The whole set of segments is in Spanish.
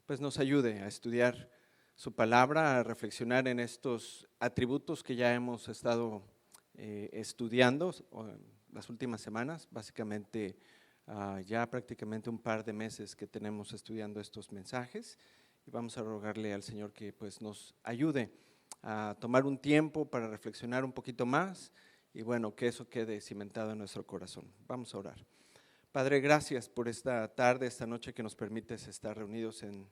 pues nos ayude a estudiar su palabra, a reflexionar en estos atributos que ya hemos estado estudiando las últimas semanas, básicamente ya prácticamente un par de meses que tenemos estudiando estos mensajes, y vamos a rogarle al Señor que pues nos ayude a tomar un tiempo para reflexionar un poquito más y bueno, que eso quede cimentado en nuestro corazón. Vamos a orar. Padre, gracias por esta tarde, esta noche que nos permites estar reunidos en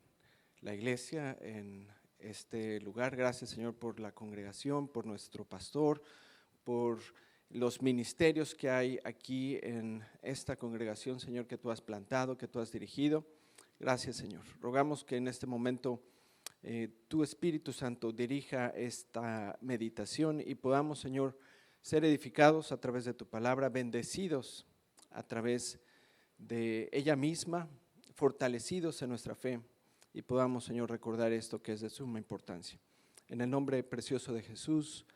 la iglesia, en este lugar. Gracias, Señor, por la congregación, por nuestro pastor, por los ministerios que hay aquí en esta congregación, Señor, que tú has plantado, que tú has dirigido. Gracias, Señor. Rogamos que en este momento tu Espíritu Santo dirija esta meditación y podamos, Señor, ser edificados a través de tu palabra, bendecidos a través de ella misma, fortalecidos en nuestra fe y podamos, Señor, recordar esto que es de suma importancia. En el nombre precioso de Jesús,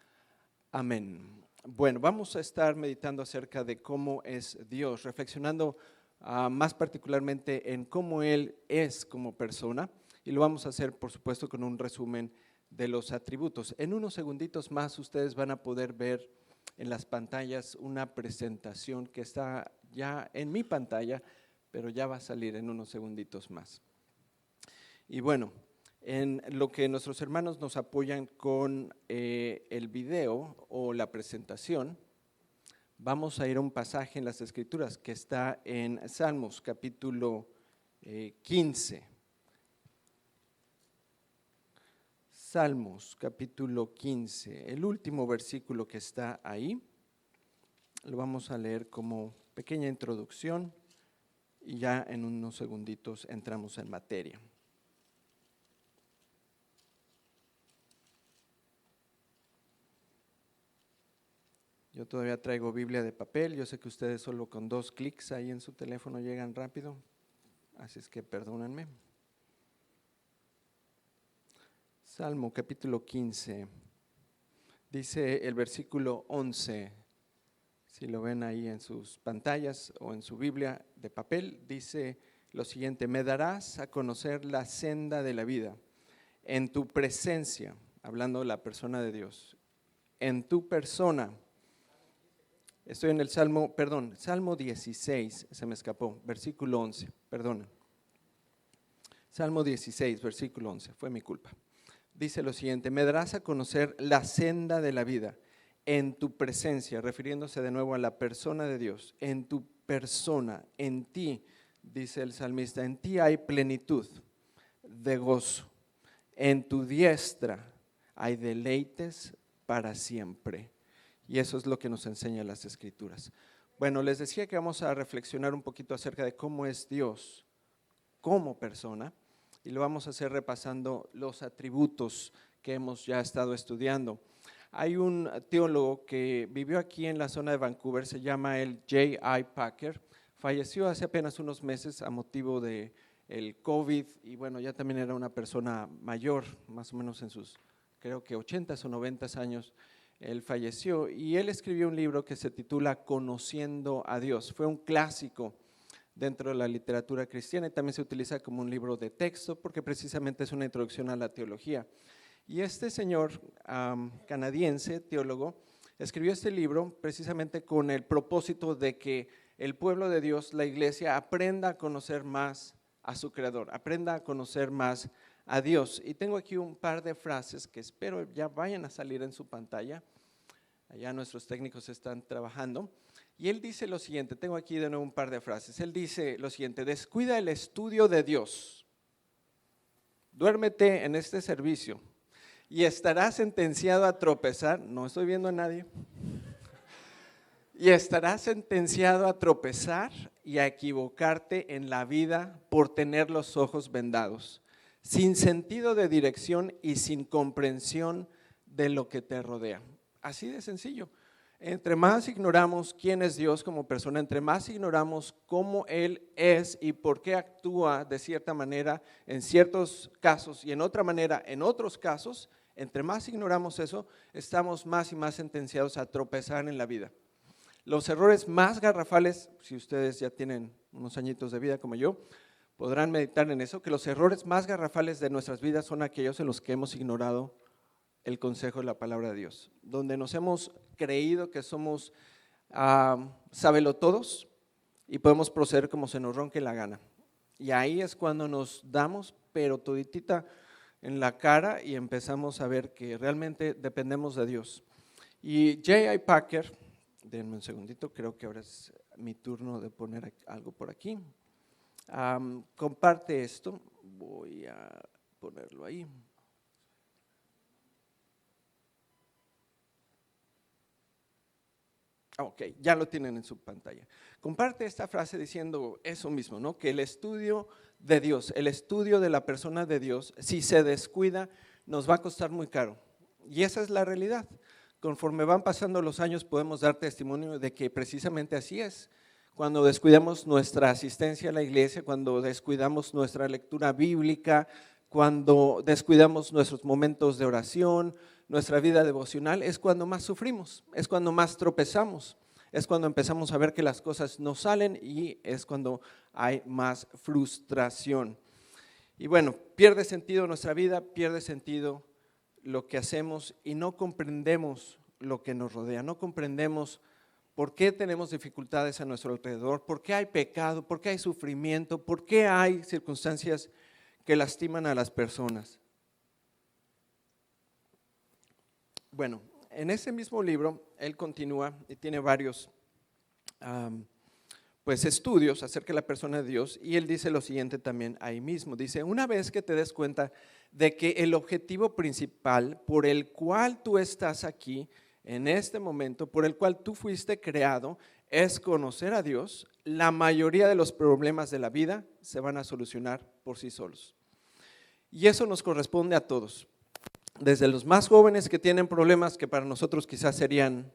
amén. Bueno, vamos a estar meditando acerca de cómo es Dios, reflexionando más particularmente en cómo Él es como persona, y lo vamos a hacer, por supuesto, con un resumen de los atributos. En unos segunditos más ustedes van a poder ver en las pantallas una presentación que está ya en mi pantalla, pero ya va a salir en unos segunditos más. Y bueno, en lo que nuestros hermanos nos apoyan con el video o la presentación, vamos a ir a un pasaje en las Escrituras que está en Salmos capítulo 15. Salmos capítulo 15, el último versículo que está ahí, lo vamos a leer como pequeña introducción y ya en unos segunditos entramos en materia. Yo todavía traigo Biblia de papel, yo sé que ustedes solo con 2 clics ahí en su teléfono llegan rápido, así es que perdónenme. Salmo capítulo 15, dice el versículo 11, si lo ven ahí en sus pantallas o en su Biblia de papel, dice lo siguiente: me darás a conocer la senda de la vida, en tu presencia, hablando de la persona de Dios, en tu persona. Estoy en el Salmo 16, se me escapó, versículo 11, perdón. Salmo 16, versículo 11, fue mi culpa. Dice lo siguiente: me darás a conocer la senda de la vida en tu presencia, refiriéndose de nuevo a la persona de Dios, en tu persona, en ti, dice el salmista, en ti hay plenitud de gozo, en tu diestra hay deleites para siempre. Y eso es lo que nos enseñan las Escrituras. Bueno, les decía que vamos a reflexionar un poquito acerca de cómo es Dios como persona, y lo vamos a hacer repasando los atributos que hemos ya estado estudiando. Hay un teólogo que vivió aquí en la zona de Vancouver, se llama el J.I. Packer, falleció hace apenas unos meses a motivo del COVID, y bueno, ya también era una persona mayor, más o menos en sus, creo que 80s o 90s años. Él falleció y él escribió un libro que se titula Conociendo a Dios. Fue un clásico dentro de la literatura cristiana y también se utiliza como un libro de texto porque precisamente es una introducción a la teología. Y este señor canadiense, teólogo, escribió este libro precisamente con el propósito de que el pueblo de Dios, la iglesia, aprenda a conocer más a su Creador, aprenda a conocer más a Dios. Y tengo aquí un par de frases que espero ya vayan a salir en su pantalla. Allá nuestros técnicos están trabajando. Y él dice lo siguiente, tengo aquí de nuevo un par de frases. Él dice lo siguiente: descuida el estudio de Dios, duérmete en este servicio y estarás sentenciado a tropezar. No estoy viendo a nadie. Y estarás sentenciado a tropezar y a equivocarte en la vida por tener los ojos vendados, sin sentido de dirección y sin comprensión de lo que te rodea. Así de sencillo. Entre más ignoramos quién es Dios como persona, entre más ignoramos cómo Él es y por qué actúa de cierta manera en ciertos casos y en otra manera en otros casos, entre más ignoramos eso, estamos más y más sentenciados a tropezar en la vida. Los errores más garrafales, si ustedes ya tienen unos añitos de vida como yo, podrán meditar en eso, que los errores más garrafales de nuestras vidas son aquellos en los que hemos ignorado el consejo de la palabra de Dios, donde nos hemos creído que somos sabelotodos y podemos proceder como se nos ronque la gana. Y ahí es cuando nos damos, pero toditita en la cara y empezamos a ver que realmente dependemos de Dios. Y J.I. Packer, denme un segundito, creo que ahora es mi turno de poner algo por aquí. Comparte esto, voy a ponerlo ahí. Ok, ya lo tienen en su pantalla. Comparte esta frase diciendo eso mismo, ¿no? Que el estudio de Dios, el estudio de la persona de Dios, si se descuida, nos va a costar muy caro. Y esa es la realidad. Conforme van pasando los años podemos dar testimonio de que precisamente así es. Cuando descuidamos nuestra asistencia a la iglesia, cuando descuidamos nuestra lectura bíblica, cuando descuidamos nuestros momentos de oración, nuestra vida devocional, es cuando más sufrimos, es cuando más tropezamos, es cuando empezamos a ver que las cosas no salen y es cuando hay más frustración. Y bueno, pierde sentido nuestra vida, pierde sentido lo que hacemos y no comprendemos lo que nos rodea, no comprendemos por qué tenemos dificultades a nuestro alrededor, por qué hay pecado, por qué hay sufrimiento, por qué hay circunstancias que lastiman a las personas. Bueno, en ese mismo libro, él continúa y tiene varios estudios acerca de la persona de Dios y él dice lo siguiente también ahí mismo. Dice, una vez que te des cuenta de que el objetivo principal por el cual tú estás aquí en este momento, por el cual tú fuiste creado, es conocer a Dios, la mayoría de los problemas de la vida se van a solucionar por sí solos. Y eso nos corresponde a todos. Desde los más jóvenes que tienen problemas que para nosotros quizás serían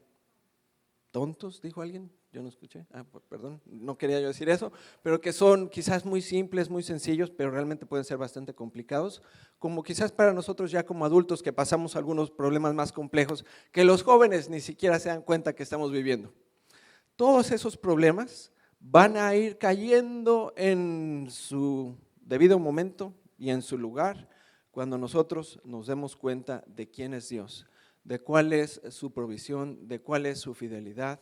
tontos, dijo alguien, yo no escuché, perdón, no quería yo decir eso, pero que son quizás muy simples, muy sencillos, pero realmente pueden ser bastante complicados, como quizás para nosotros ya como adultos que pasamos algunos problemas más complejos que los jóvenes ni siquiera se dan cuenta que estamos viviendo. Todos esos problemas van a ir cayendo en su debido momento y en su lugar, cuando nosotros nos demos cuenta de quién es Dios, de cuál es su provisión, de cuál es su fidelidad,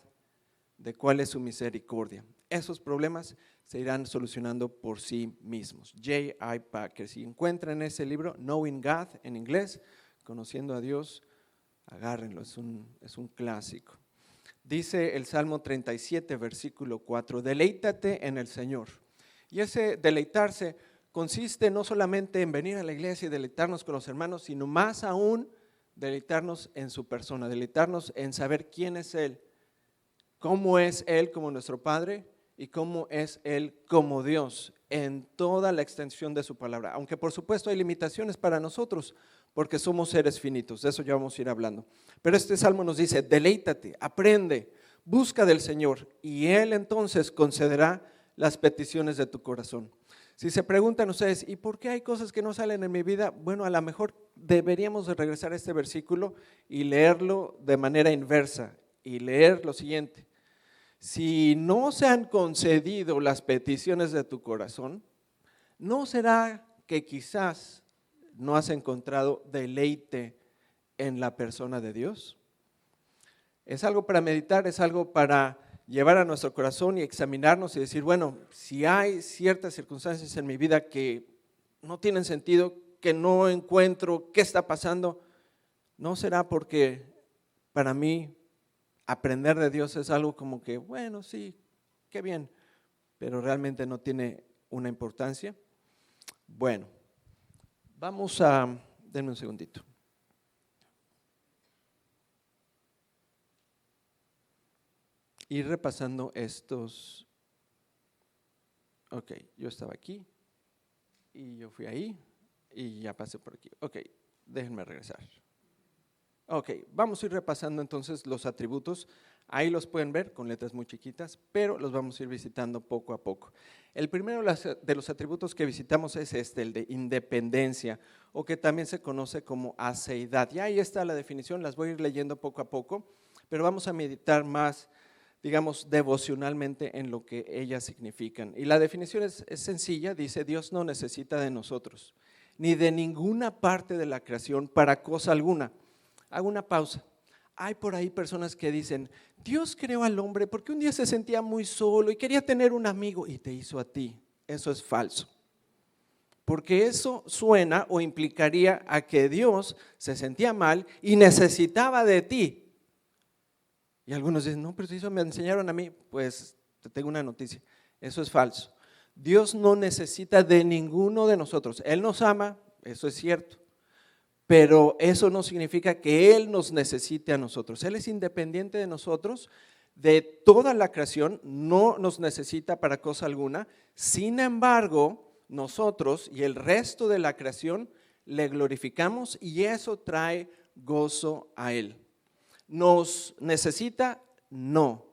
de cuál es su misericordia. Esos problemas se irán solucionando por sí mismos. J.I. Packer, si encuentran ese libro, Knowing God en inglés, Conociendo a Dios, agárrenlo, es un clásico. Dice el Salmo 37, versículo 4, deleítate en el Señor. Y ese deleitarse consiste no solamente en venir a la iglesia y deleitarnos con los hermanos, sino más aún deleitarnos en su persona, deleitarnos en saber quién es Él, cómo es Él como nuestro Padre y cómo es Él como Dios en toda la extensión de su palabra. Aunque por supuesto hay limitaciones para nosotros porque somos seres finitos, de eso ya vamos a ir hablando. Pero este salmo nos dice, deleítate, aprende, busca del Señor y Él entonces concederá las peticiones de tu corazón. Si se preguntan ustedes, ¿y por qué hay cosas que no salen en mi vida? Bueno, a lo mejor deberíamos de regresar a este versículo y leerlo de manera inversa y leer lo siguiente. Si no se han concedido las peticiones de tu corazón, ¿no será que quizás no has encontrado deleite en la persona de Dios? Es algo para meditar, es algo para llevar a nuestro corazón y examinarnos y decir, bueno, si hay ciertas circunstancias en mi vida que no tienen sentido, que no encuentro qué está pasando, ¿no será porque para mí aprender de Dios es algo como que, bueno, sí, qué bien, pero realmente no tiene una importancia? Bueno, denme un segundito. Ir repasando estos. Ok, yo estaba aquí y yo fui ahí y ya pasé por aquí. Ok, déjenme regresar. Ok, vamos a ir repasando entonces los atributos. Ahí los pueden ver con letras muy chiquitas, pero los vamos a ir visitando poco a poco. El primero de los atributos que visitamos es el de independencia, o que también se conoce como aceidad. Y ahí está la definición, las voy a ir leyendo poco a poco, pero vamos a meditar más digamos, devocionalmente en lo que ellas significan. Y la definición es sencilla, dice: Dios no necesita de nosotros, ni de ninguna parte de la creación para cosa alguna. Hago una pausa. Hay por ahí personas que dicen: Dios creó al hombre porque un día se sentía muy solo y quería tener un amigo y te hizo a ti. Eso es falso. Porque eso suena o implicaría a que Dios se sentía mal y necesitaba de ti. Y algunos dicen: no, pero eso me enseñaron a mí. Pues te tengo una noticia, eso es falso. Dios no necesita de ninguno de nosotros. Él nos ama, eso es cierto, pero eso no significa que Él nos necesite a nosotros. Él es independiente de nosotros, de toda la creación, no nos necesita para cosa alguna. Sin embargo, nosotros y el resto de la creación le glorificamos y eso trae gozo a Él. ¿Nos necesita? No,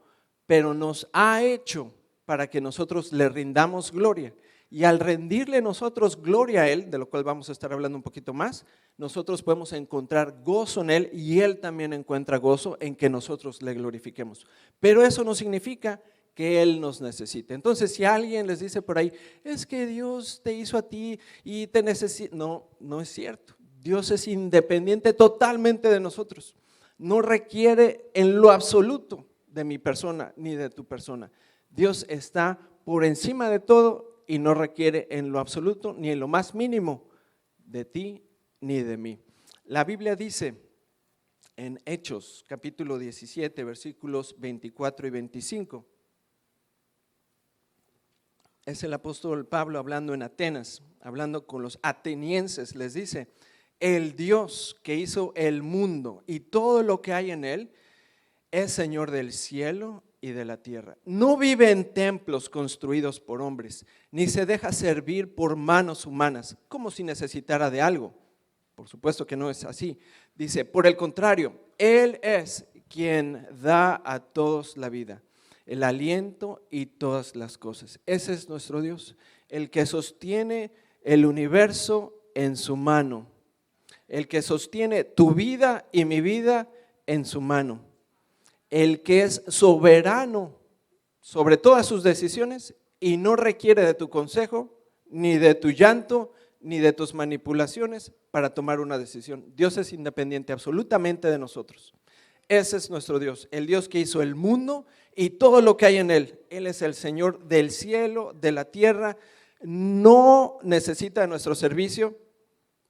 pero nos ha hecho para que nosotros le rindamos gloria. Y al rendirle nosotros gloria a Él, de lo cual vamos a estar hablando un poquito más, nosotros podemos encontrar gozo en Él y Él también encuentra gozo en que nosotros le glorifiquemos. Pero eso no significa que Él nos necesite. Entonces, si alguien les dice por ahí: es que Dios te hizo a ti y te necesita. No, no es cierto. Dios es independiente totalmente de nosotros. No requiere en lo absoluto de mi persona ni de tu persona. Dios está por encima de todo y no requiere en lo absoluto ni en lo más mínimo de ti ni de mí. La Biblia dice en Hechos capítulo 17 versículos 24 y 25. Es el apóstol Pablo hablando en Atenas, hablando con los atenienses, les dice: el Dios que hizo el mundo y todo lo que hay en él es Señor del cielo y de la tierra. No vive en templos construidos por hombres, ni se deja servir por manos humanas, como si necesitara de algo. Por supuesto que no es así. Dice: por el contrario, Él es quien da a todos la vida, el aliento y todas las cosas. Ese es nuestro Dios, el que sostiene el universo en su mano, el que sostiene tu vida y mi vida en su mano, el que es soberano sobre todas sus decisiones y no requiere de tu consejo, ni de tu llanto, ni de tus manipulaciones para tomar una decisión. Dios es independiente absolutamente de nosotros. Ese es nuestro Dios, el Dios que hizo el mundo y todo lo que hay en él. Él es el Señor del cielo, de la tierra. No necesita de nuestro servicio.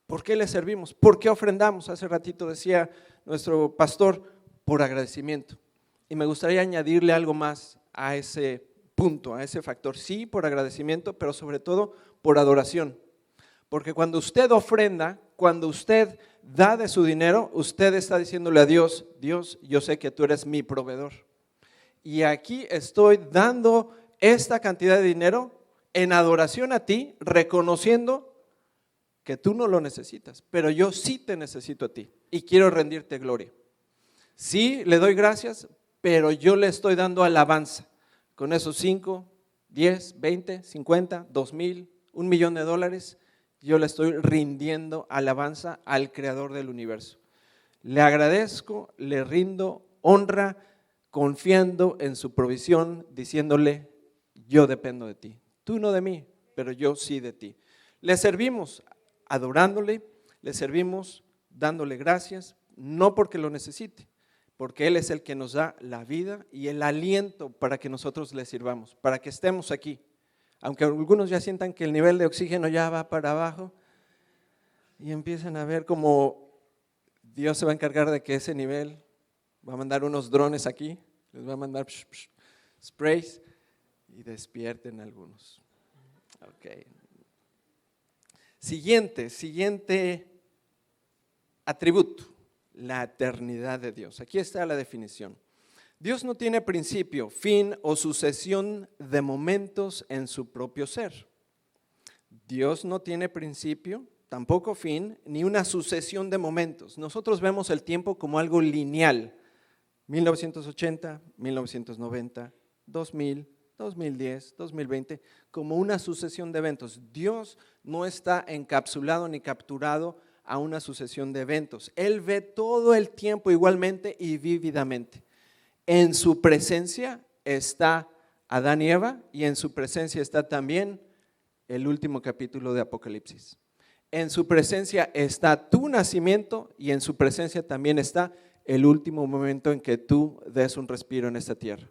¿Por qué le servimos? ¿Por qué ofrendamos? Hace ratito decía nuestro pastor: por agradecimiento. Y me gustaría añadirle algo más a ese punto, a ese factor. Sí, por agradecimiento, pero sobre todo por adoración. Porque cuando usted ofrenda, cuando usted da de su dinero, usted está diciéndole a Dios: Dios, yo sé que tú eres mi proveedor. Y aquí estoy dando esta cantidad de dinero en adoración a ti, reconociendo que tú no lo necesitas, pero yo sí te necesito a ti y quiero rendirte gloria. Sí, le doy gracias, pero yo le estoy dando alabanza con esos 5, 10, 20, 50, 2,000, $1,000,000. Yo le estoy rindiendo alabanza al Creador del universo. Le agradezco, le rindo honra, confiando en su provisión, diciéndole: yo dependo de ti. Tú no de mí, pero yo sí de ti. Le servimos adorándole, le servimos dándole gracias, no porque lo necesite, porque Él es el que nos da la vida y el aliento para que nosotros le sirvamos, para que estemos aquí. Aunque algunos ya sientan que el nivel de oxígeno ya va para abajo y empiezan a ver cómo Dios se va a encargar de que ese nivel, va a mandar unos drones aquí, les va a mandar sprays y despierten algunos. Ok. Siguiente atributo, la eternidad de Dios. Aquí está la definición. Dios no tiene principio, fin o sucesión de momentos en su propio ser. Dios no tiene principio, tampoco fin, ni una sucesión de momentos. Nosotros vemos el tiempo como algo lineal. 1980, 1990, 2000, 2010, 2020, como una sucesión de eventos. Dios no está encapsulado ni capturado a una sucesión de eventos. Él ve todo el tiempo igualmente y vívidamente. En su presencia está Adán y Eva, y en su presencia está también el último capítulo de Apocalipsis. En su presencia está tu nacimiento y en su presencia también está el último momento en que tú des un respiro en esta tierra.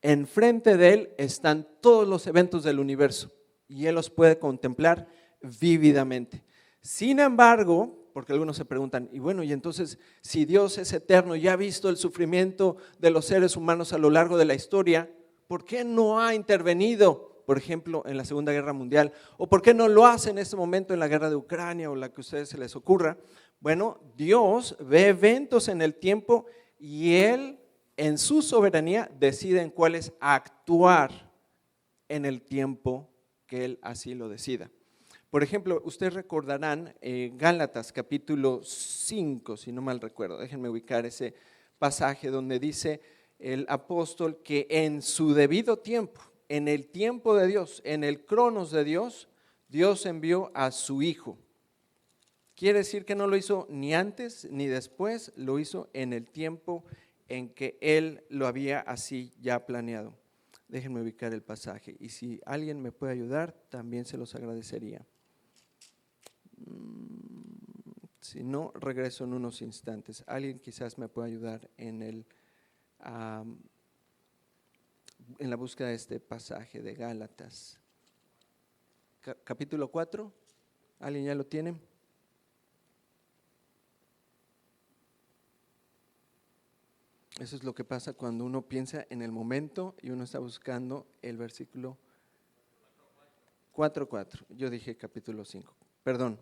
Enfrente de él están todos los eventos del universo y él los puede contemplar vívidamente. Sin embargo, porque algunos se preguntan, y bueno, y entonces si Dios es eterno y ha visto el sufrimiento de los seres humanos a lo largo de la historia, ¿por qué no ha intervenido, por ejemplo, en la Segunda Guerra Mundial? ¿O por qué no lo hace en este momento en la guerra de Ucrania o la que a ustedes se les ocurra? Bueno, Dios ve eventos en el tiempo y Él en su soberanía decide en cuáles actuar en el tiempo que Él así lo decida. Por ejemplo, ustedes recordarán Gálatas capítulo 5, si no mal recuerdo, déjenme ubicar ese pasaje donde dice el apóstol que en su debido tiempo, en el tiempo de Dios, en el cronos de Dios, Dios envió a su Hijo. Quiere decir que no lo hizo ni antes ni después, lo hizo en el tiempo en que Él lo había así ya planeado. Déjenme ubicar el pasaje y si alguien me puede ayudar, también se los agradecería. Si no, regreso en unos instantes. Alguien quizás me pueda ayudar en la búsqueda de este pasaje de Gálatas. Capítulo 4, ¿alguien ya lo tiene? Eso es lo que pasa cuando uno piensa en el momento y uno está buscando el versículo 4:4. Yo dije capítulo 5, perdón.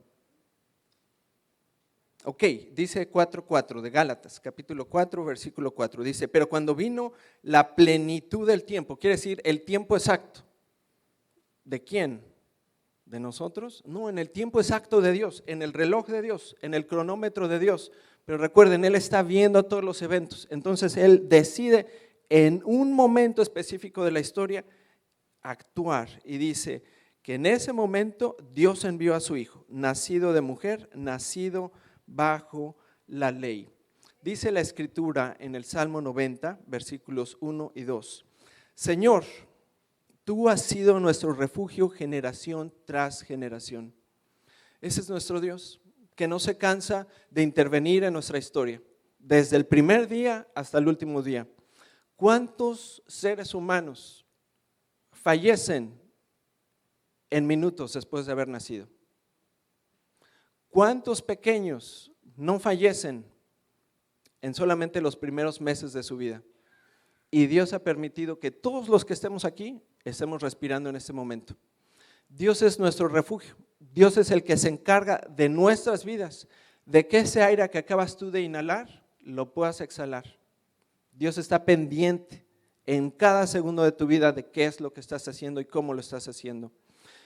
Ok, dice 4:4 de Gálatas, capítulo 4, versículo 4. Dice, pero cuando vino la plenitud del tiempo, quiere decir el tiempo exacto. ¿De quién? ¿De nosotros? No, en el tiempo exacto de Dios, en el reloj de Dios, en el cronómetro de Dios. Pero recuerden, Él está viendo todos los eventos. Entonces Él decide en un momento específico de la historia actuar. Y dice que en ese momento Dios envió a su Hijo, nacido de mujer, nacido bajo la ley. Dice la Escritura en el Salmo 90, versículos 1 y 2. Señor, tú has sido nuestro refugio generación tras generación. Ese es nuestro Dios, que no se cansa de intervenir en nuestra historia, desde el primer día hasta el último día. ¿Cuántos seres humanos fallecen en minutos después de haber nacido? ¿Cuántos pequeños no fallecen en solamente los primeros meses de su vida? Y Dios ha permitido que todos los que estemos aquí estemos respirando en este momento. Dios es nuestro refugio. Dios es el que se encarga de nuestras vidas, de que ese aire que acabas tú de inhalar lo puedas exhalar. Dios está pendiente en cada segundo de tu vida de qué es lo que estás haciendo y cómo lo estás haciendo.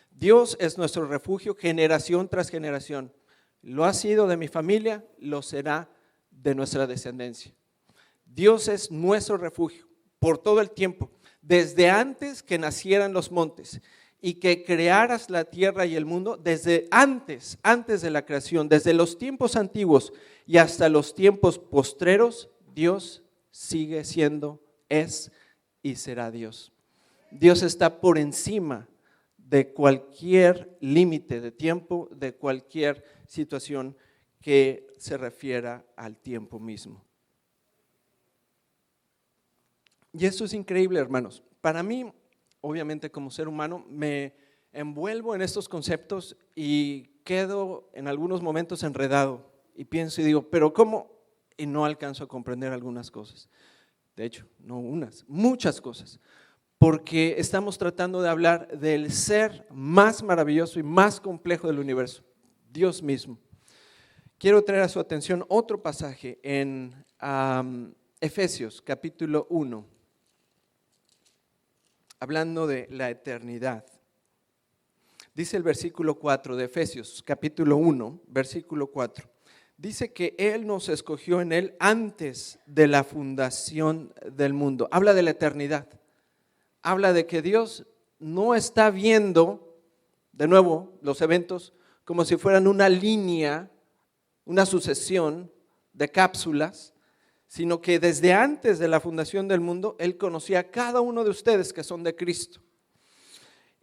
Dios es nuestro refugio generación tras generación. Lo ha sido de mi familia, lo será de nuestra descendencia. Dios es nuestro refugio por todo el tiempo, desde antes que nacieran los montes y que crearas la tierra y el mundo, desde antes de la creación, desde los tiempos antiguos y hasta los tiempos postreros, Dios sigue siendo, es y será Dios. Dios está por encima de cualquier límite de tiempo, de cualquier situación que se refiera al tiempo mismo. Y esto es increíble, hermanos. Para mí, obviamente como ser humano, me envuelvo en estos conceptos y quedo en algunos momentos enredado y pienso y digo, pero ¿cómo? Y no alcanzo a comprender algunas cosas. De hecho, no unas, muchas cosas. Porque estamos tratando de hablar del ser más maravilloso y más complejo del universo, Dios mismo. Quiero traer a su atención otro pasaje en Efesios capítulo 1, hablando de la eternidad. Dice el versículo 4 de Efesios capítulo 1, versículo 4. Dice que Él nos escogió en Él antes de la fundación del mundo. Habla de la eternidad. Habla de que Dios no está viendo, de nuevo, los eventos como si fueran una línea, una sucesión de cápsulas, sino que desde antes de la fundación del mundo, Él conocía a cada uno de ustedes que son de Cristo.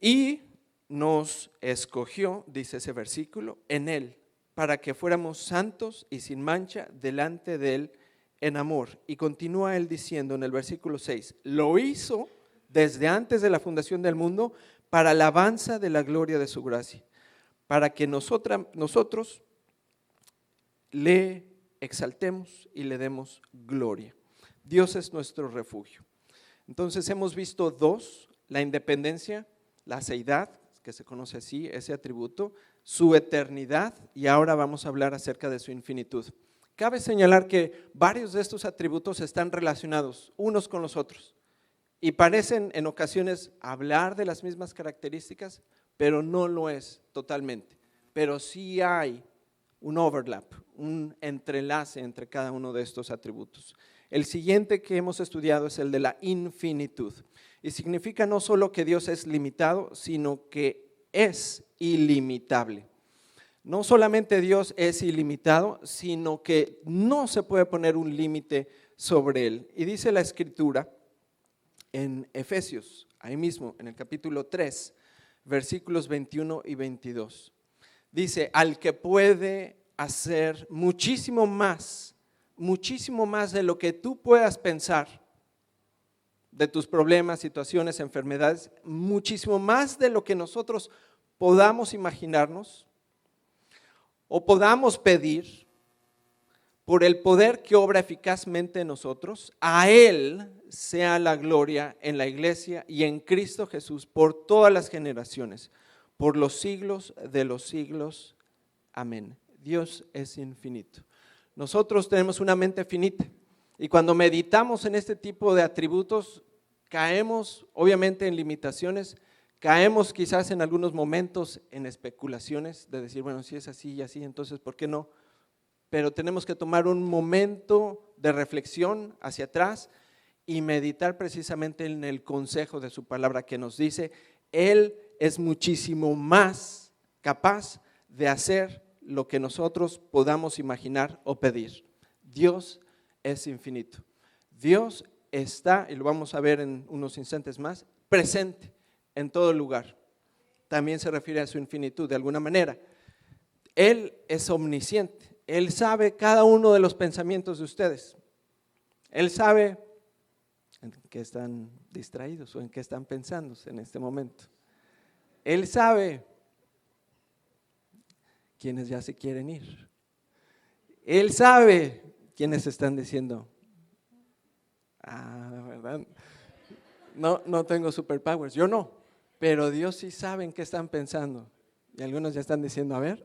Y nos escogió, dice ese versículo, en Él, para que fuéramos santos y sin mancha delante de Él en amor. Y continúa Él diciendo en el versículo 6, lo hizo desde antes de la fundación del mundo para alabanza de la gloria de su gracia, para que nosotros le exaltemos y le demos gloria. Dios es nuestro refugio. Entonces hemos visto dos: la independencia, la seidad, que se conoce así, ese atributo, su eternidad, y ahora vamos a hablar acerca de su infinitud. Cabe señalar que varios de estos atributos están relacionados unos con los otros y parecen en ocasiones hablar de las mismas características, pero no lo es totalmente. Pero sí hay un overlap, un entrelace entre cada uno de estos atributos. El siguiente que hemos estudiado es el de la infinitud. Y significa no solo que Dios es limitado, sino que es ilimitable. No solamente Dios es ilimitado, sino que no se puede poner un límite sobre Él. Y dice la Escritura en Efesios, ahí mismo, en el capítulo 3, versículos 21 y 22. Dice, al que puede hacer muchísimo más de lo que tú puedas pensar, de tus problemas, situaciones, enfermedades, muchísimo más de lo que nosotros podamos imaginarnos o podamos pedir, por el poder que obra eficazmente en nosotros. A Él sea la gloria en la iglesia y en Cristo Jesús por todas las generaciones, por los siglos de los siglos. Amén. Dios es infinito. Nosotros tenemos una mente finita. Y cuando meditamos en este tipo de atributos, caemos obviamente en limitaciones, caemos quizás en algunos momentos en especulaciones de decir, bueno, si es así y así, entonces ¿por qué no? Pero tenemos que tomar un momento de reflexión hacia atrás y meditar precisamente en el consejo de su palabra que nos dice, Él es muchísimo más capaz de hacer lo que nosotros podamos imaginar o pedir. Dios es infinito. Dios está, y lo vamos a ver en unos instantes más, presente en todo lugar. También se refiere a su infinitud de alguna manera. Él es omnisciente. Él sabe cada uno de los pensamientos de ustedes. Él sabe en qué están distraídos o en qué están pensando en este momento. Él sabe quienes ya se quieren ir. Él sabe quienes están diciendo, ¿verdad? No tengo superpowers, yo no, pero Dios sí sabe en qué están pensando. Y algunos ya están diciendo, a ver,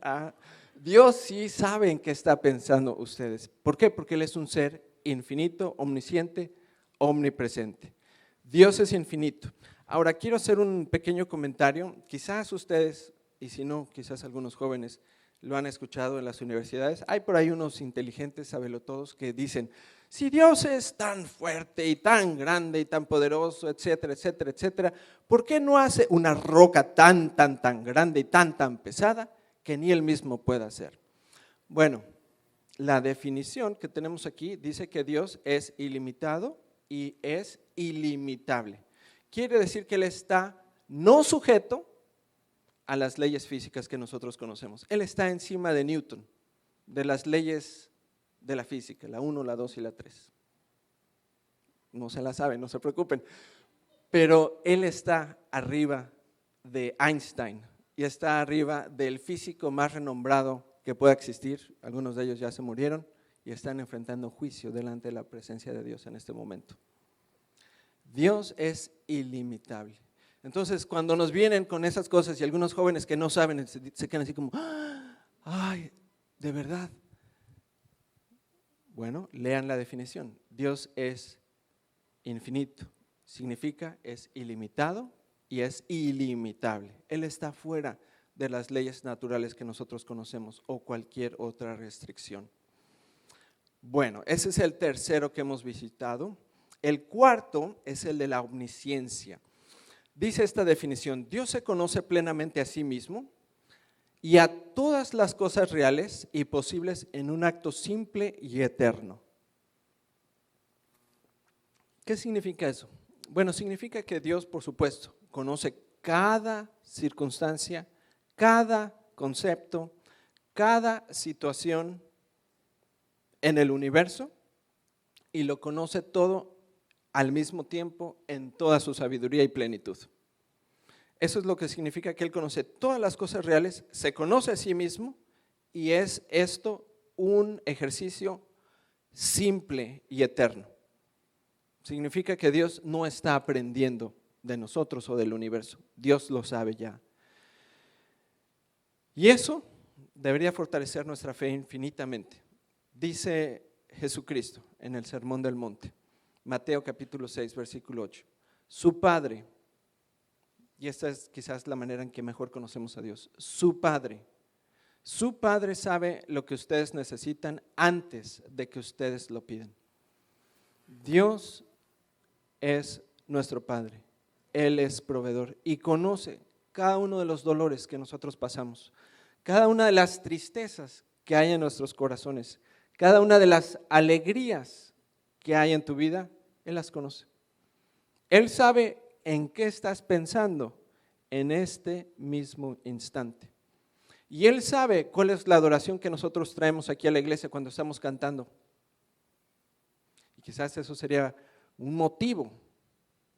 Dios sí sabe en qué está pensando ustedes. ¿Por qué? Porque Él es un ser infinito, omnisciente, omnipresente. Dios es infinito. Ahora quiero hacer un pequeño comentario. Quizás ustedes, y si no, quizás algunos jóvenes lo han escuchado en las universidades. Hay por ahí unos inteligentes sabelotodos que dicen, si Dios es tan fuerte y tan grande y tan poderoso, etcétera, etcétera, etcétera, ¿por qué no hace una roca tan grande y tan pesada que ni Él mismo pueda hacer? Bueno, la definición que tenemos aquí dice que Dios es ilimitado y es ilimitable. Quiere decir que Él está no sujeto a las leyes físicas que nosotros conocemos. Él está encima de Newton, de las leyes de la física, la 1, la 2 y la 3. No se la saben, no se preocupen. Pero Él está arriba de Einstein y está arriba del físico más renombrado que pueda existir. Algunos de ellos ya se murieron y están enfrentando juicio delante de la presencia de Dios en este momento. Dios es ilimitable. Entonces, cuando nos vienen con esas cosas y algunos jóvenes que no saben se quedan así como, ¡ay, de verdad! Bueno, lean la definición. Dios es infinito, significa es ilimitado y es ilimitable. Él está fuera de las leyes naturales que nosotros conocemos o cualquier otra restricción. Bueno, ese es el tercero que hemos visitado. El cuarto es el de la omnisciencia. Dice esta definición, Dios se conoce plenamente a sí mismo y a todas las cosas reales y posibles en un acto simple y eterno. ¿Qué significa eso? Bueno, significa que Dios, por supuesto, conoce cada circunstancia, cada concepto, cada situación en el universo y lo conoce todo al mismo tiempo en toda su sabiduría y plenitud. Eso es lo que significa que Él conoce todas las cosas reales, se conoce a sí mismo y es esto un ejercicio simple y eterno. Significa que Dios no está aprendiendo de nosotros o del universo, Dios lo sabe ya. Y eso debería fortalecer nuestra fe infinitamente. Dice Jesucristo en el Sermón del Monte, Mateo capítulo 6, versículo 8, su Padre, y esta es quizás la manera en que mejor conocemos a Dios, su Padre sabe lo que ustedes necesitan antes de que ustedes lo pidan. Dios es nuestro Padre, Él es proveedor y conoce cada uno de los dolores que nosotros pasamos, cada una de las tristezas que hay en nuestros corazones, cada una de las alegrías que hay en tu vida, Él las conoce. Él sabe en qué estás pensando en este mismo instante. Y Él sabe cuál es la adoración que nosotros traemos aquí a la iglesia cuando estamos cantando. Y quizás eso sería un motivo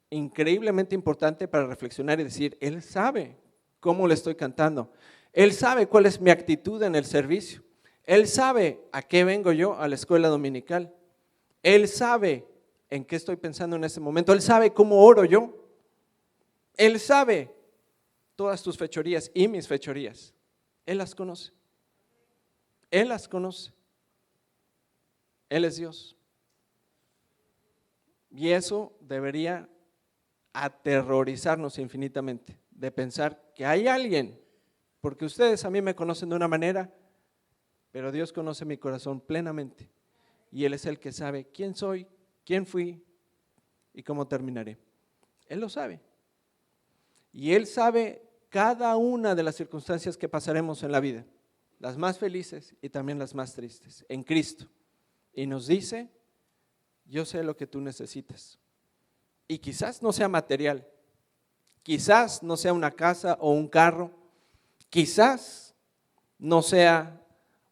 increíblemente importante para reflexionar y decir, Él sabe cómo le estoy cantando. Él sabe cuál es mi actitud en el servicio. Él sabe a qué vengo yo a la escuela dominical. Él sabe en qué estoy pensando en ese momento. Él sabe cómo oro yo. Él sabe todas tus fechorías y mis fechorías. Él las conoce. Él las conoce. Él es Dios. Y eso debería aterrorizarnos infinitamente, de pensar que hay alguien, porque ustedes a mí me conocen de una manera, pero Dios conoce mi corazón plenamente. Y Él es el que sabe quién soy, quién fui y cómo terminaré. Él lo sabe. Y Él sabe cada una de las circunstancias que pasaremos en la vida, las más felices y también las más tristes, en Cristo. Y nos dice, yo sé lo que tú necesitas. Y quizás no sea material, quizás no sea una casa o un carro, quizás no sea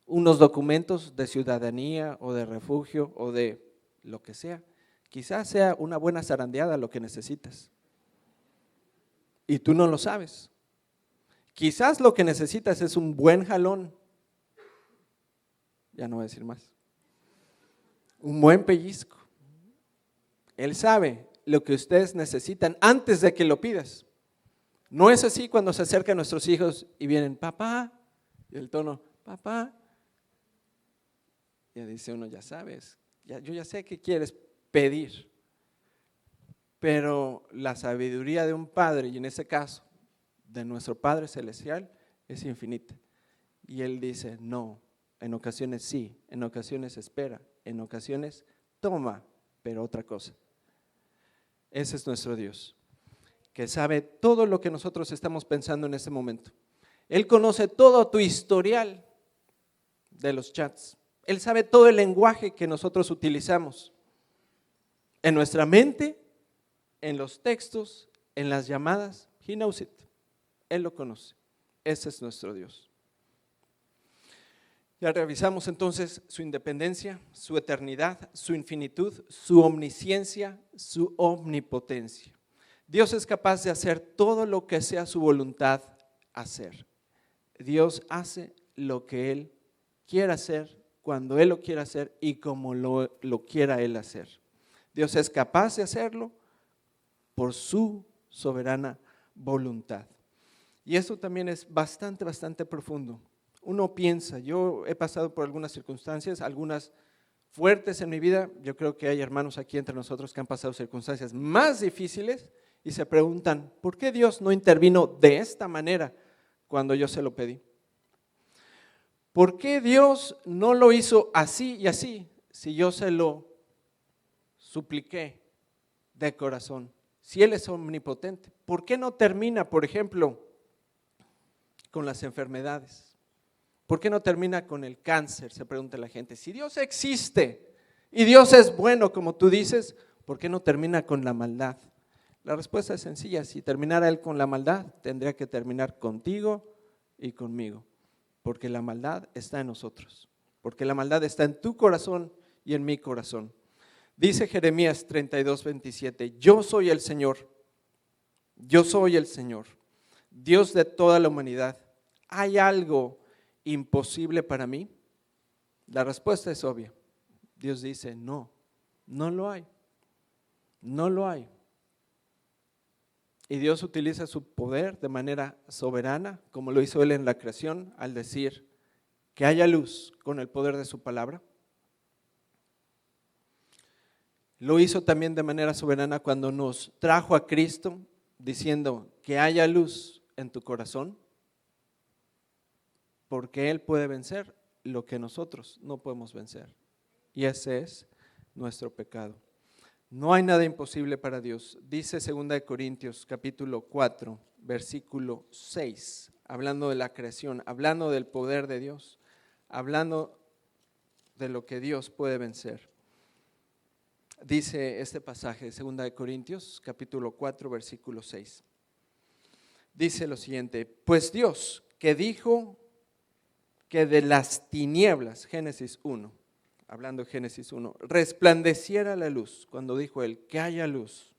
unos documentos de ciudadanía o de refugio o de lo que sea. Quizás sea una buena zarandeada lo que necesitas. Y tú no lo sabes. Quizás lo que necesitas es un buen jalón. Ya no voy a decir más. Un buen pellizco. Él sabe lo que ustedes necesitan antes de que lo pidas. No es así cuando se acercan nuestros hijos y vienen, papá, y el tono, papá. Ya dice uno, ya sabes, yo ya sé qué quieres pedir. Pero la sabiduría de un padre, y en ese caso de nuestro Padre Celestial, es infinita. Y Él dice, no, en ocasiones sí, en ocasiones espera, en ocasiones toma, pero otra cosa. Ese es nuestro Dios, que sabe todo lo que nosotros estamos pensando en ese momento. Él conoce todo tu historial de los chats. Él sabe todo el lenguaje que nosotros utilizamos en nuestra mente, en los textos, en las llamadas. He knows it. Él lo conoce. Ese es nuestro Dios. Ya revisamos entonces su independencia, su eternidad, su infinitud, su omnisciencia, su omnipotencia. Dios es capaz de hacer todo lo que sea su voluntad hacer. Dios hace lo que Él quiera hacer, cuando Él lo quiera hacer y como lo quiera Él hacer. Dios es capaz de hacerlo por su soberana voluntad. Y eso también es bastante profundo. Uno piensa, yo he pasado por algunas circunstancias, algunas fuertes en mi vida. Yo creo que hay hermanos aquí entre nosotros que han pasado circunstancias más difíciles y se preguntan, ¿por qué Dios no intervino de esta manera cuando yo se lo pedí? ¿Por qué Dios no lo hizo así y así si yo se lo supliqué de corazón? Si Él es omnipotente, ¿por qué no termina, por ejemplo, con las enfermedades? ¿Por qué no termina con el cáncer? Se pregunta la gente. Si Dios existe y Dios es bueno, como tú dices, ¿Por qué no termina con la maldad? La respuesta es sencilla, si terminara Él con la maldad, tendría que terminar contigo y conmigo, porque la maldad está en nosotros, porque la maldad está en tu corazón y en mi corazón. Dice Jeremías 32:27, yo soy el Señor, Dios de toda la humanidad. ¿Hay algo imposible para mí? La respuesta es obvia. Dios dice, no, no lo hay, no lo hay. Y Dios utiliza su poder de manera soberana, como lo hizo Él en la creación, al decir que haya luz con el poder de su palabra. Lo hizo también de manera soberana cuando nos trajo a Cristo, diciendo que haya luz en tu corazón, porque Él puede vencer lo que nosotros no podemos vencer. Y ese es nuestro pecado. No hay nada imposible para Dios. Dice 2 Corintios capítulo 4, versículo 6, hablando de la creación, hablando del poder de Dios, hablando de lo que Dios puede vencer. Dice este pasaje de 2 Corintios capítulo 4, versículo 6. Dice lo siguiente, pues Dios que dijo que de las tinieblas, Génesis 1, hablando de Génesis 1, resplandeciera la luz, cuando dijo Él, que haya luz.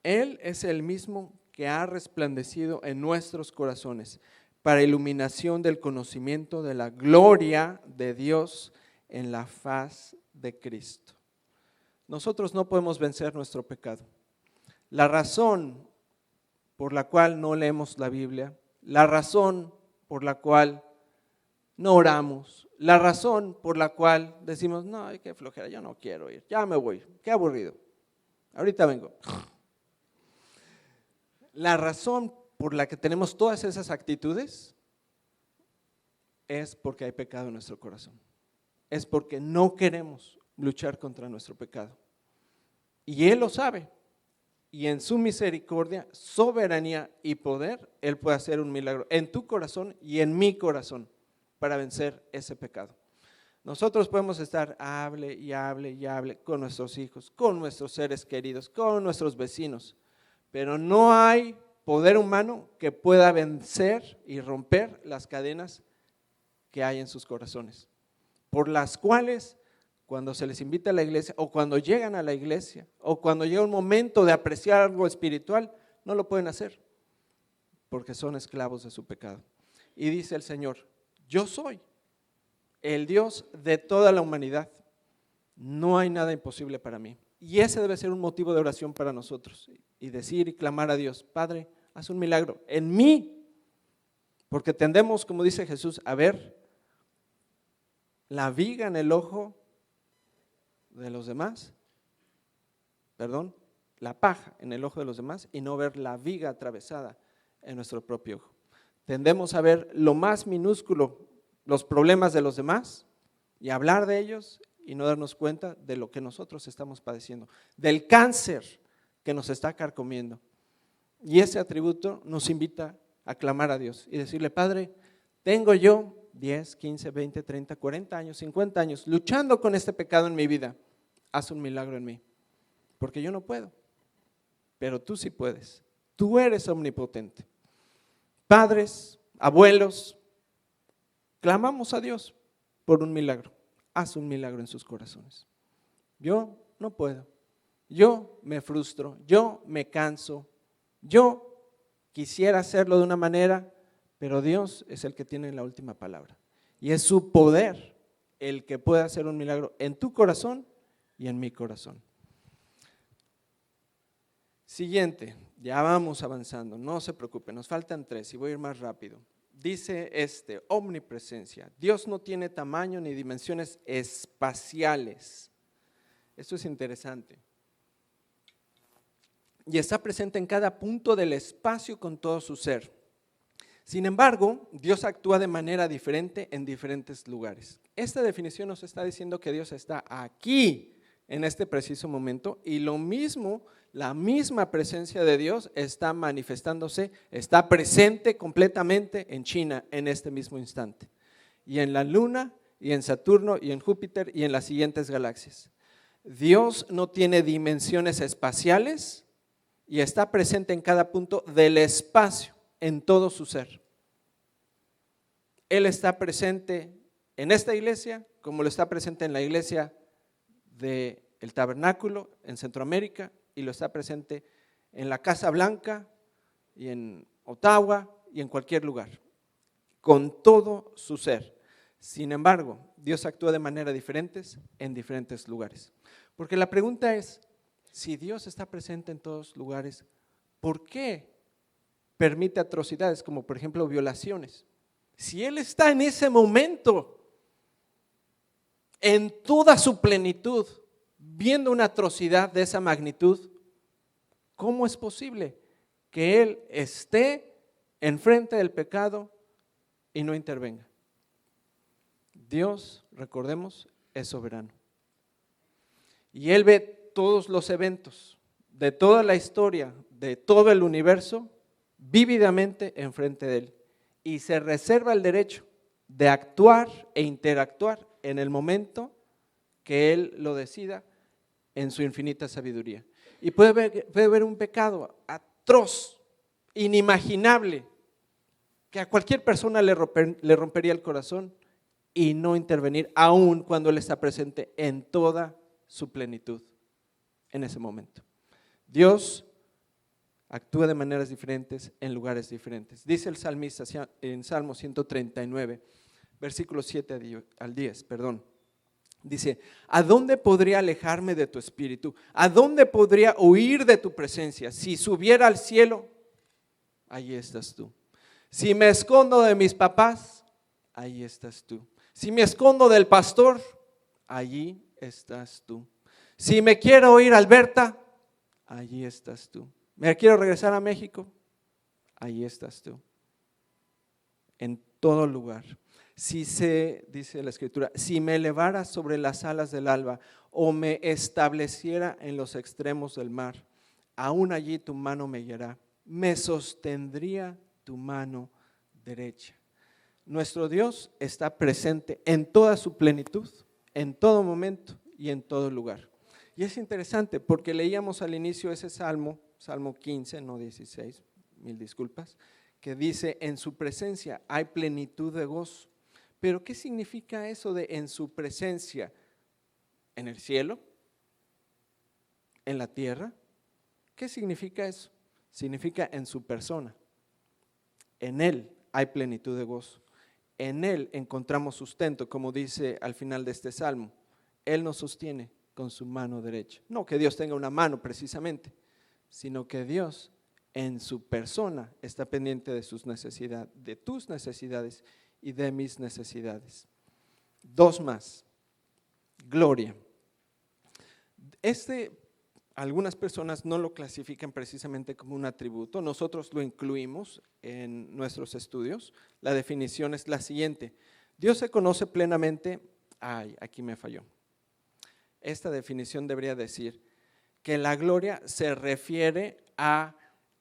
Él es el mismo que ha resplandecido en nuestros corazones para iluminación del conocimiento de la gloria de Dios en la faz de Cristo. Nosotros no podemos vencer nuestro pecado. La razón por la cual no leemos la Biblia, la razón por la cual no oramos, la razón por la cual decimos, no, qué flojera, yo no quiero ir, ya me voy, qué aburrido, ahorita vengo. La razón por la que tenemos todas esas actitudes es porque hay pecado en nuestro corazón, es porque no queremos luchar contra nuestro pecado. Y Él lo sabe, y en su misericordia, soberanía y poder, Él puede hacer un milagro en tu corazón y en mi corazón, para vencer ese pecado. Nosotros podemos estar hable y hable y hable con nuestros hijos, con nuestros seres queridos, con nuestros vecinos, pero no hay poder humano que pueda vencer y romper las cadenas que hay en sus corazones, por las cuales cuando se les invita a la iglesia o cuando llegan a la iglesia o cuando llega un momento de apreciar algo espiritual, no lo pueden hacer porque son esclavos de su pecado. Y dice el Señor, yo soy el Dios de toda la humanidad. No hay nada imposible para mí. Y ese debe ser un motivo de oración para nosotros. Y decir y clamar a Dios, Padre, haz un milagro en mí. Porque tendemos, como dice Jesús, a ver la viga en el ojo de los demás. La paja en el ojo de los demás y no ver la viga atravesada en nuestro propio ojo. Tendemos a ver lo más minúsculo, los problemas de los demás y hablar de ellos y no darnos cuenta de lo que nosotros estamos padeciendo, del cáncer que nos está carcomiendo. Y ese atributo nos invita a clamar a Dios y decirle, Padre, tengo yo 10, 15, 20, 30, 40 años, 50 años luchando con este pecado en mi vida. Haz un milagro en mí, porque yo no puedo, pero tú sí puedes. Tú eres omnipotente. Padres, abuelos, clamamos a Dios por un milagro. Haz un milagro en sus corazones. Yo no puedo. Yo me frustro. Yo me canso. Yo quisiera hacerlo de una manera, pero Dios es el que tiene la última palabra. Y es su poder el que puede hacer un milagro en tu corazón y en mi corazón. Siguiente, ya vamos avanzando, no se preocupen, nos faltan 3 y voy a ir más rápido. Dice omnipresencia. Dios no tiene tamaño ni dimensiones espaciales. Esto es interesante. Y está presente en cada punto del espacio con todo su ser. Sin embargo, Dios actúa de manera diferente en diferentes lugares. Esta definición nos está diciendo que Dios está aquí en este preciso momento y lo mismo, la misma presencia de Dios está manifestándose, está presente completamente en China en este mismo instante. Y en la Luna, y en Saturno, y en Júpiter, y en las siguientes galaxias. Dios no tiene dimensiones espaciales y está presente en cada punto del espacio, en todo su ser. Él está presente en esta iglesia, como lo está presente en la iglesia del Tabernáculo en Centroamérica, y lo está presente en la Casa Blanca y en Ottawa y en cualquier lugar, con todo su ser. Sin embargo, Dios actúa de manera diferentes en diferentes lugares. Porque la pregunta es, si Dios está presente en todos lugares, ¿por qué permite atrocidades como por ejemplo violaciones? Si Él está en ese momento, en toda su plenitud, viendo una atrocidad de esa magnitud, ¿cómo es posible que Él esté enfrente del pecado y no intervenga? Dios, recordemos, es soberano. Y Él ve todos los eventos de toda la historia, de todo el universo, vívidamente enfrente de Él. Y se reserva el derecho de actuar e interactuar en el momento que Él lo decida en su infinita sabiduría. Y puede ver un pecado atroz, inimaginable, que a cualquier persona le rompería el corazón y no intervenir, aun cuando Él está presente en toda su plenitud en ese momento. Dios actúa de maneras diferentes en lugares diferentes. Dice el salmista en Salmo 139, versículos 7 al 10, dice: ¿a dónde podría alejarme de tu espíritu? ¿A dónde podría huir de tu presencia? Si subiera al cielo, allí estás tú. Si me escondo de mis papás, allí estás tú. Si me escondo del pastor, allí estás tú. Si me quiero ir a Alberta, allí estás tú. Me quiero regresar a México, allí estás tú. En todo lugar. Dice la Escritura, si me elevara sobre las alas del alba o me estableciera en los extremos del mar, aún allí tu mano me guiará, me sostendría tu mano derecha. Nuestro Dios está presente en toda su plenitud, en todo momento y en todo lugar. Y es interesante porque leíamos al inicio ese Salmo 15, no 16, mil disculpas, que dice: en su presencia hay plenitud de gozo. Pero ¿qué significa eso de en su presencia? ¿En el cielo? ¿En la tierra? ¿Qué significa eso? Significa en su persona. En Él hay plenitud de gozo. En Él encontramos sustento, como dice al final de este salmo. Él nos sostiene con su mano derecha. No que Dios tenga una mano precisamente, sino que Dios en su persona está pendiente de sus necesidades, de tus necesidades y de mis necesidades. Dos más. Gloria. Algunas personas no lo clasifican precisamente como un atributo. Nosotros lo incluimos en nuestros estudios. La definición es la siguiente: Dios se conoce plenamente. Aquí me falló. Esta definición debería decir que la gloria se refiere a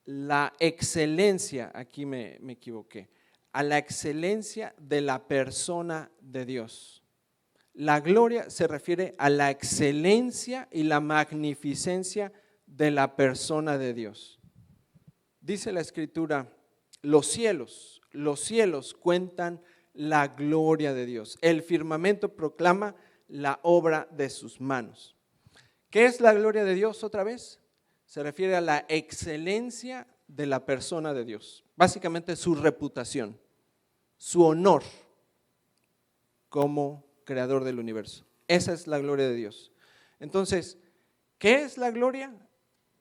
la excelencia, aquí me equivoqué, a la excelencia de la persona de Dios. La gloria se refiere a la excelencia y la magnificencia de la persona de Dios. Dice la Escritura, los cielos cuentan la gloria de Dios. El firmamento proclama la obra de sus manos. ¿Qué es la gloria de Dios otra vez? Se refiere a la excelencia de la persona de Dios. Básicamente su reputación, su honor como creador del universo. Esa es la gloria de Dios. Entonces, ¿qué es la gloria?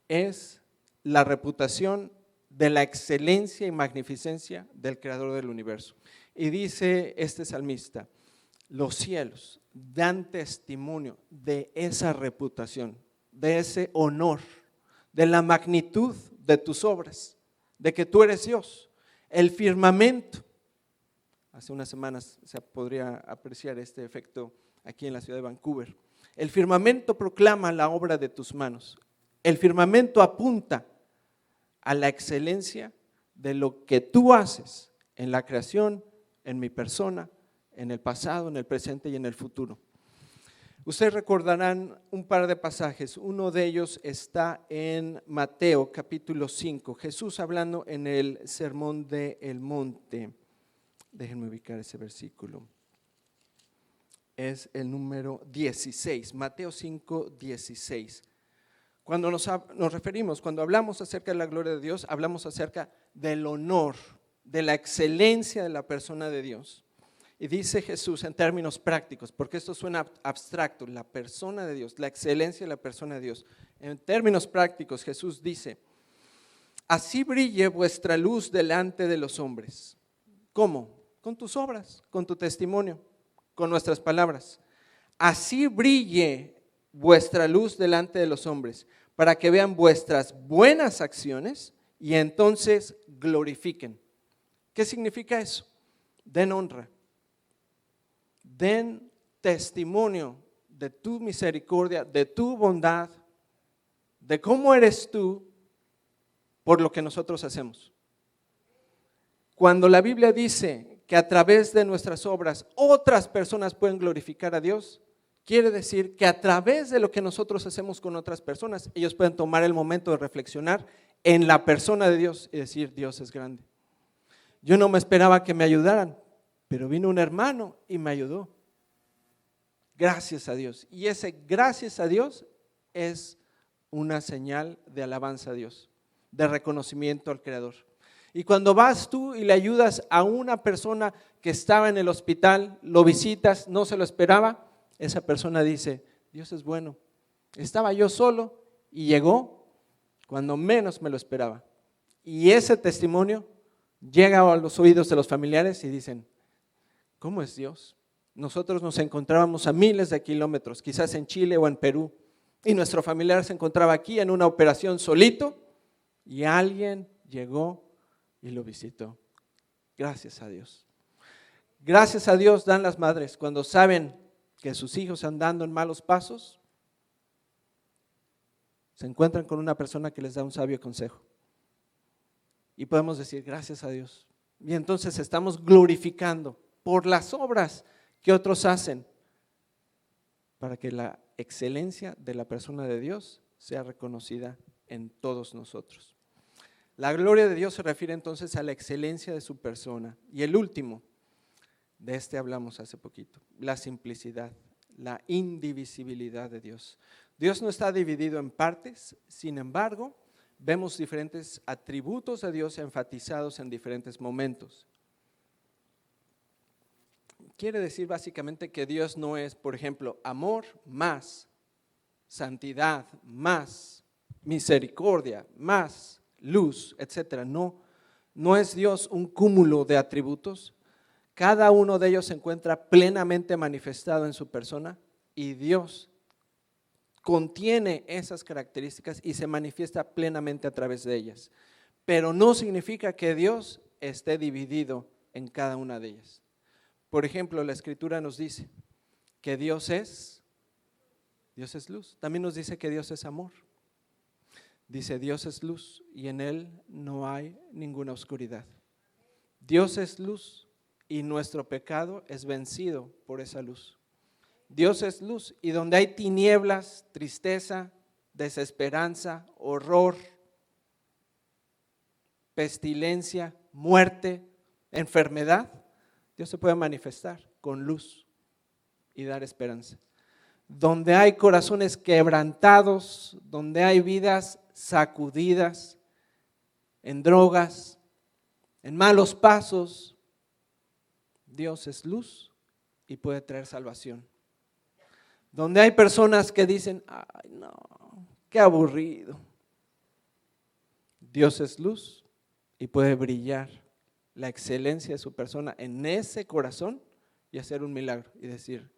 Es la reputación de la excelencia y magnificencia del creador del universo. Y dice este salmista, los cielos dan testimonio de esa reputación, de ese honor, de la magnitud de tus obras, de que tú eres Dios. El firmamento, hace unas semanas se podría apreciar este efecto aquí en la ciudad de Vancouver. El firmamento proclama la obra de tus manos. El firmamento apunta a la excelencia de lo que tú haces en la creación, en mi persona, en el pasado, en el presente y en el futuro. Ustedes recordarán un par de pasajes. Uno de ellos está en Mateo capítulo 5. Jesús hablando en el Sermón del Monte. Déjenme ubicar ese versículo. Es el número 16, Mateo 5, 16. Cuando nos referimos, cuando hablamos acerca de la gloria de Dios, hablamos acerca del honor, de la excelencia de la persona de Dios. Y dice Jesús en términos prácticos, porque esto suena abstracto, la persona de Dios, la excelencia de la persona de Dios. En términos prácticos, Jesús dice, así brille vuestra luz delante de los hombres. ¿Cómo? Con tus obras, con tu testimonio, con nuestras palabras. Así brille vuestra luz delante de los hombres, para que vean vuestras buenas acciones y entonces glorifiquen. ¿Qué significa eso? Den honra. Den testimonio de tu misericordia, de tu bondad, de cómo eres tú por lo que nosotros hacemos. Cuando la Biblia dice que a través de nuestras obras otras personas pueden glorificar a Dios, quiere decir que a través de lo que nosotros hacemos con otras personas, ellos pueden tomar el momento de reflexionar en la persona de Dios y decir, Dios es grande. Yo no me esperaba que me ayudaran, pero vino un hermano y me ayudó. Gracias a Dios. Y ese gracias a Dios es una señal de alabanza a Dios, de reconocimiento al Creador. Y cuando vas tú y le ayudas a una persona que estaba en el hospital, lo visitas, no se lo esperaba, esa persona dice, Dios es bueno. Estaba yo solo y llegó cuando menos me lo esperaba. Y ese testimonio llega a los oídos de los familiares y dicen, ¿cómo es Dios? Nosotros nos encontrábamos a miles de kilómetros, quizás en Chile o en Perú, y nuestro familiar se encontraba aquí en una operación solito y alguien llegó y lo visitó. Gracias a Dios. Gracias a Dios dan las madres cuando saben que sus hijos andando en malos pasos, se encuentran con una persona que les da un sabio consejo. Y podemos decir, gracias a Dios. Y entonces estamos glorificando por las obras que otros hacen para que la excelencia de la persona de Dios sea reconocida en todos nosotros. La gloria de Dios se refiere entonces a la excelencia de su persona. Y el último, de este hablamos hace poquito, la simplicidad, la indivisibilidad de Dios. Dios no está dividido en partes, sin embargo, vemos diferentes atributos de Dios enfatizados en diferentes momentos. Quiere decir básicamente que Dios no es, por ejemplo, amor más santidad, más misericordia, más luz, etcétera. No es Dios un cúmulo de atributos. Cada uno de ellos se encuentra plenamente manifestado en su persona y Dios contiene esas características y se manifiesta plenamente a través de ellas. Pero no significa que Dios esté dividido en cada una de ellas. Por ejemplo, la Escritura nos dice que Dios es luz. También nos dice que Dios es amor. Dice, Dios es luz y en Él no hay ninguna oscuridad. Dios es luz y nuestro pecado es vencido por esa luz. Dios es luz y donde hay tinieblas, tristeza, desesperanza, horror, pestilencia, muerte, enfermedad, Dios se puede manifestar con luz y dar esperanza. Donde hay corazones quebrantados, donde hay vidas sacudidas en drogas, en malos pasos, Dios es luz y puede traer salvación. Donde hay personas que dicen, ay no, qué aburrido. Dios es luz y puede brillar la excelencia de su persona en ese corazón y hacer un milagro y decir,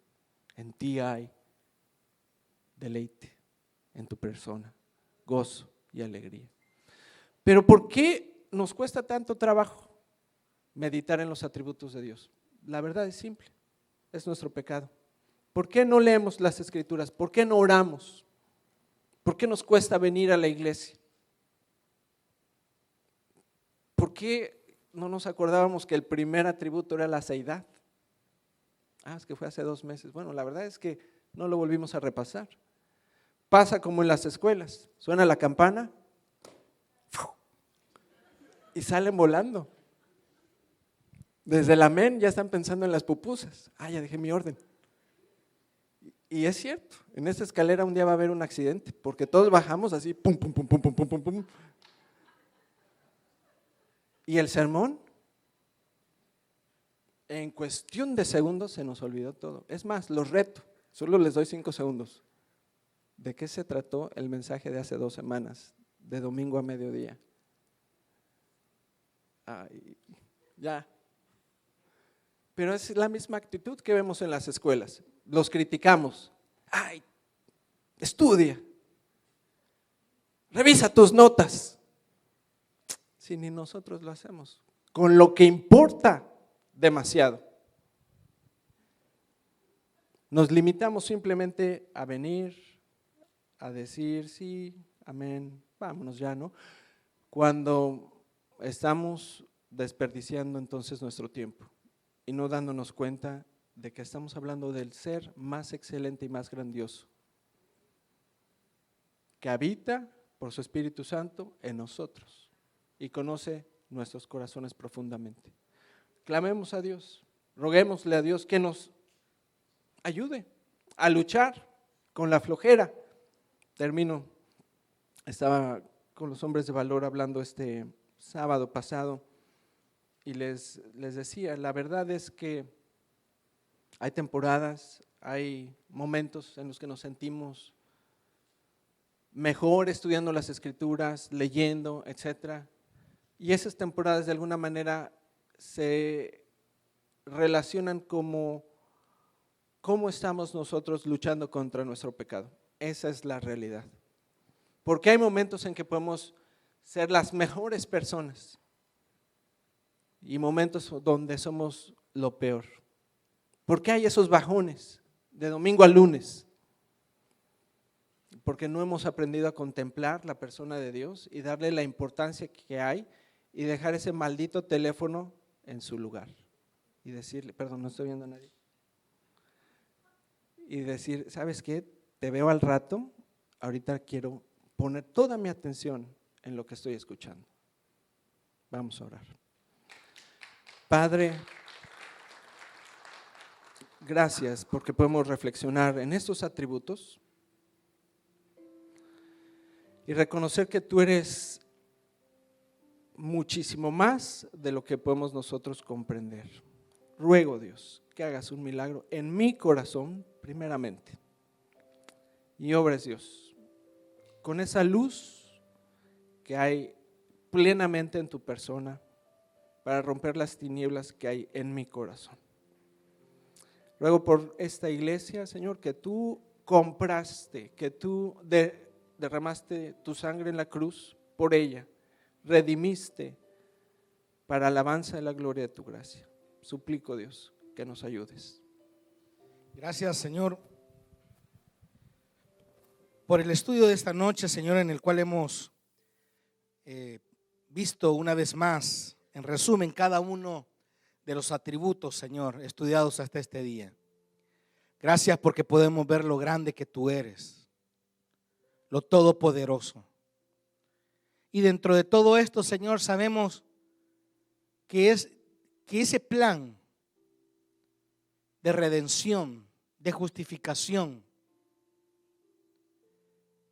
en ti hay deleite, en tu persona, gozo y alegría. Pero ¿por qué nos cuesta tanto trabajo meditar en los atributos de Dios? La verdad es simple, es nuestro pecado. ¿Por qué no leemos las Escrituras? ¿Por qué no oramos? ¿Por qué nos cuesta venir a la iglesia? ¿Por qué no nos acordábamos que el primer atributo era la seidad? Es que fue hace 2 meses. Bueno, la verdad es que no lo volvimos a repasar. Pasa como en las escuelas, suena la campana y salen volando. Desde el amén ya están pensando en las pupusas. Ya dejé mi orden. Y es cierto, en esa escalera un día va a haber un accidente, porque todos bajamos así, pum, pum, pum, pum, pum, pum, pum, pum. Y el sermón, en cuestión de segundos se nos olvidó todo. Es más, los reto, solo les doy 5 segundos. ¿De qué se trató el mensaje de hace 2 semanas, de domingo a mediodía? Ya. Pero es la misma actitud que vemos en las escuelas. Los criticamos. Estudia. Revisa tus notas. Si ni nosotros lo hacemos. Con lo que importa demasiado. Nos limitamos simplemente a venir, a decir sí, amén, vámonos ya, ¿no? Cuando estamos desperdiciando entonces nuestro tiempo y no dándonos cuenta de que estamos hablando del ser más excelente y más grandioso, que habita por su Espíritu Santo en nosotros y conoce nuestros corazones profundamente. Clamemos a Dios, roguémosle a Dios que nos ayude a luchar con la flojera. Termino, estaba con los hombres de valor hablando este sábado pasado y les decía, la verdad es que hay temporadas, hay momentos en los que nos sentimos mejor estudiando las escrituras, leyendo, etcétera, y esas temporadas de alguna manera se relacionan como cómo estamos nosotros luchando contra nuestro pecado. Esa es la realidad. Porque hay momentos en que podemos ser las mejores personas y momentos donde somos lo peor. Porque hay esos bajones de domingo a lunes. Porque no hemos aprendido a contemplar la persona de Dios y darle la importancia que hay y dejar ese maldito teléfono en su lugar. Y decirle, perdón, no estoy viendo a nadie. Y decir, ¿sabes qué? Te veo al rato, ahorita quiero poner toda mi atención en lo que estoy escuchando. Vamos a orar. Padre, gracias porque podemos reflexionar en estos atributos y reconocer que tú eres muchísimo más de lo que podemos nosotros comprender. Ruego, Dios, que hagas un milagro en mi corazón primeramente y obres, Dios, con esa luz que hay plenamente en tu persona para romper las tinieblas que hay en mi corazón. Ruego por esta iglesia, Señor, que tú compraste, que tú derramaste tu sangre en la cruz por ella, redimiste para alabanza de la gloria de tu gracia. Suplico, Dios, que nos ayudes. Gracias, Señor, por el estudio de esta noche, Señor, en el cual hemos visto una vez más, en resumen, cada uno de los atributos, Señor, estudiados hasta este día. Gracias porque podemos ver lo grande que tú eres, lo todopoderoso. Y dentro de todo esto, Señor, sabemos que ese plan de redención, de justificación,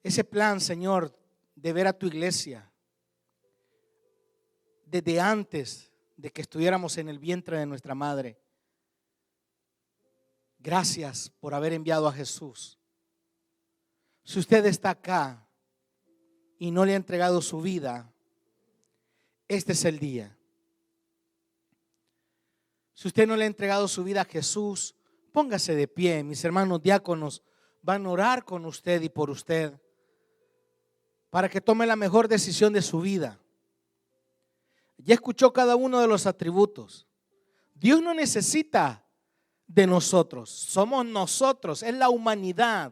ese plan, Señor, de ver a tu iglesia desde antes de que estuviéramos en el vientre de nuestra madre. Gracias por haber enviado a Jesús. Si usted está acá y no le ha entregado su vida, este es el día. Si usted no le ha entregado su vida a Jesús, póngase de pie. Mis hermanos diáconos van a orar con usted y por usted para que tome la mejor decisión de su vida. Ya escuchó cada uno de los atributos. Dios no necesita de nosotros, somos nosotros, es la humanidad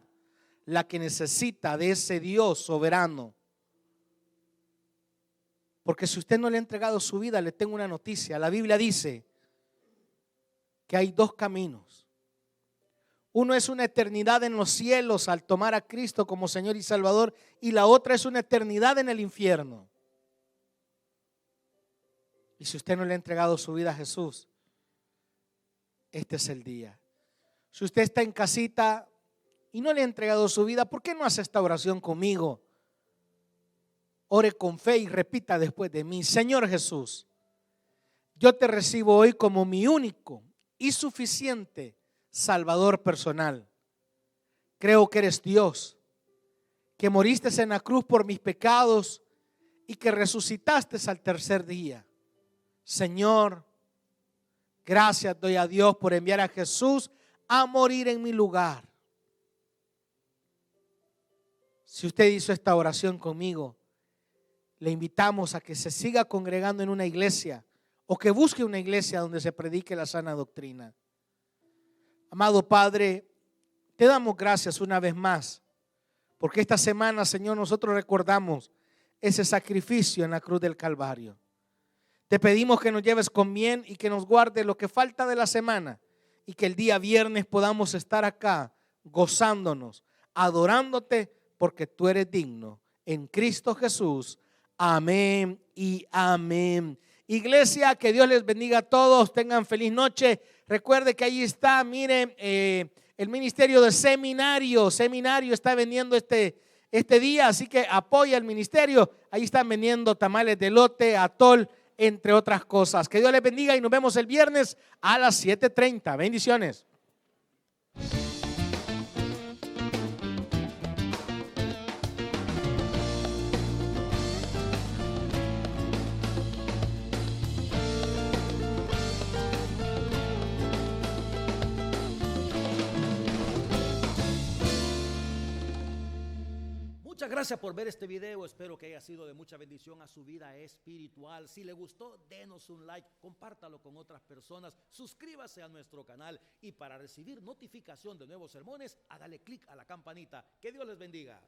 la que necesita de ese Dios soberano. Porque si usted no le ha entregado su vida, le tengo una noticia. La Biblia dice que hay 2 caminos. Uno es una eternidad en los cielos al tomar a Cristo como Señor y Salvador, y la otra es una eternidad en el infierno. Y si usted no le ha entregado su vida a Jesús, este es el día. Si usted está en casita y no le ha entregado su vida, ¿por qué no hace esta oración conmigo? Ore con fe y repita después de mí: Señor Jesús, yo te recibo hoy como mi único y suficiente Salvador personal. Creo que eres Dios, que moriste en la cruz por mis pecados y que resucitaste al tercer día. Señor, gracias doy a Dios por enviar a Jesús a morir en mi lugar. Si usted hizo esta oración conmigo, le invitamos a que se siga congregando en una iglesia o que busque una iglesia donde se predique la sana doctrina. Amado Padre, te damos gracias una vez más, porque esta semana, Señor, nosotros recordamos ese sacrificio en la cruz del Calvario. Te pedimos que nos lleves con bien y que nos guardes lo que falta de la semana, y que el día viernes podamos estar acá gozándonos, adorándote, porque tú eres digno. En Cristo Jesús. Amén y amén. Iglesia, que Dios les bendiga a todos. Tengan feliz noche. Recuerde que ahí está, miren, el ministerio de seminario está vendiendo este día, así que apoya el ministerio. Ahí están vendiendo tamales de elote, atol, entre otras cosas. Que Dios les bendiga y nos vemos el viernes a las 7:30. Bendiciones. Muchas gracias por ver este video, espero que haya sido de mucha bendición a su vida espiritual. Si le gustó, denos un like, compártalo con otras personas, suscríbase a nuestro canal y para recibir notificación de nuevos sermones, hágale clic a la campanita. Que Dios les bendiga.